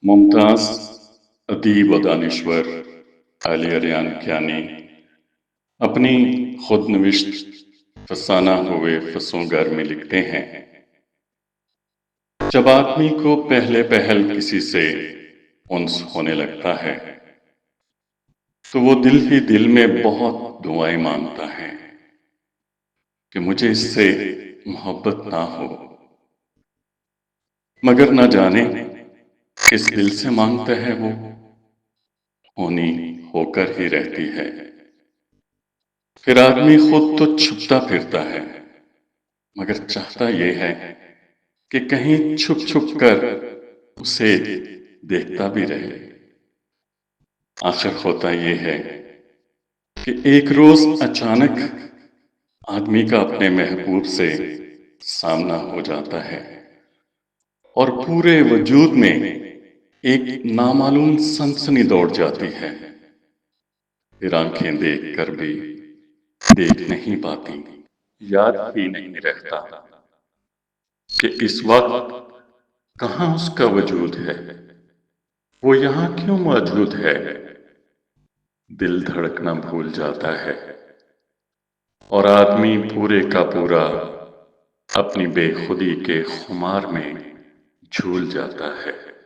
ممتاز ادیب و دانشور علی اریان کیانی اپنی خود نوشت فسانہ ہوئے فسوں میں لکھتے ہیں، جب آدمی کو پہلے پہل کسی سے انس ہونے لگتا ہے تو وہ دل ہی دل میں بہت دعائیں مانگتا ہے کہ مجھے اس سے محبت نہ ہو، مگر نہ جانے کس دل سے مانگتا ہے وہ، ہونی ہو کر ہی رہتی ہے۔ پھر آدمی خود تو چھپتا پھرتا ہے، مگر چاہتا یہ ہے کہ کہیں چھپ چھپ کر اسے دیکھتا بھی رہے۔ آخر ہوتا یہ ہے کہ ایک روز اچانک آدمی کا اپنے محبوب سے سامنا ہو جاتا ہے اور پورے وجود میں ایک نامعلوم سنسنی دوڑ جاتی ہے، پھر آنکھیں دیکھ کر بھی دیکھ نہیں پاتی، یاد ہی نہیں رہتا کہ اس وقت کہاں اس کا وجود ہے، وہ یہاں کیوں موجود ہے۔ دل دھڑکنا بھول جاتا ہے اور آدمی پورے کا پورا اپنی بے خودی کے خمار میں جھول جاتا ہے۔